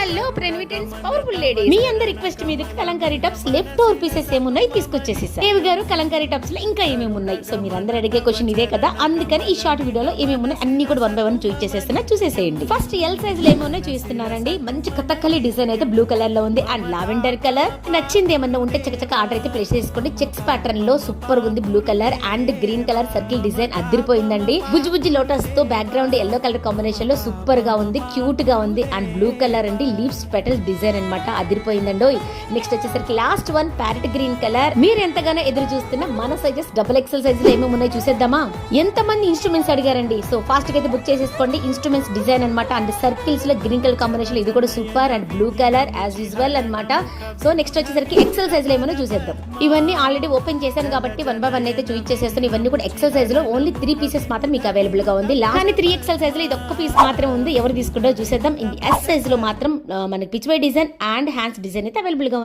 Hello ప్రెన్విటెన్స్ powerful ladies, మీ అందరి request మీద Kalamkari tops left over pieces ఏమున్నాయి తీసుకొచ్చేసి దేవి గారు కలంకారీ టాప్స్ లో ఇంకా ఏమేమి ఉన్నాయి. సో మీరు అందరూ అడిగే క్వశ్చన్ ఇదే కదా, అందుకని ఈ షార్ట్ వీడియోలో ఏమేమి ఉన్నాయి అన్ని కూడా 1 by 1 చూసేస్తున్నా, చూసేసేయండి. ఫస్ట్ ఎల్ సైజ్ లో ఏమో చూపిస్తున్నారండి. మంచి కథకళి డిజైన్ అయితే బ్లూ కలర్ లో ఉంది అండ్ లావెండర్ కలర్. నచ్చింది ఏమన్నా ఉంటే చక్కచక్క ఆర్డర్ అయితే ప్లేస్ చేసుకోండి. చెక్స్ ప్యాటర్న్ లో సూపర్ ఉంది. Blue colour and green colour circle design అదిరిపోయిందండి. బుజ్జి బుజ్జి లోటస్ తో బ్యాక్గ్రౌండ్ ఎల్లో కలర్ కాంబినేషన్ లో సూపర్ గా ఉంది, క్యూట్ గా ఉంది. అండ్ బ్లూ కలర్ అండి లీవ్స్ పెటల్ డిజైన్ అన్నమాట, అదిరిపోయిందండి. నెక్స్ట్ వచ్చేసరికి last one parrot green colour. మీరు ఎంతగానో ఎదురు చూస్తున్న మన సైజెస్ డబుల్ ఎక్సెల్ సైజ్ లో ఏమేమి ఉన్నాయి చూసేద్దామా. ఎంత మంది ఇన్స్ట్రుమెంట్స్ అడిగారండి, సో ఫాస్ట్ గా అయితే బుక్ చేసేసుకోండి. ఇన్స్ట్రుమెంట్స్ డిజైన్ అన్నమాట అండ్ సర్కిల్స్ లో గ్రీన్ కలర్ కాంబినేషన్, ఇది కూడా super and blue colour as usual అన్నమాట. సో నెక్స్ట్ వచ్చేసరికి ఎక్సెల్ సైజ్ లో ఏమో చూసేద్దాం. ఇవన్నీ ఆల్రెడీ ఓపెన్ చేశాను కాబట్టి 1 by 1 అయితే చూపించేసేస్తాను. ఇవన్నీ కూడా ఎక్సెల్ సైజ్ లో ఓన్లీ 3 pieces మాత్రం మీకు అవైలబుల్ గా ఉంది. కానీ 3 XL సైజ్ లో ఇది ఒక్క పీస్ మాత్రం ఉంది. ఎవరు తీసుకుంటారో చూసేద్దాం. ఇది ఎస్ సైజ్ లో మాత్రం మనకి pitch by design and hands design అయితే అవైలబుల్ గా ఉంది.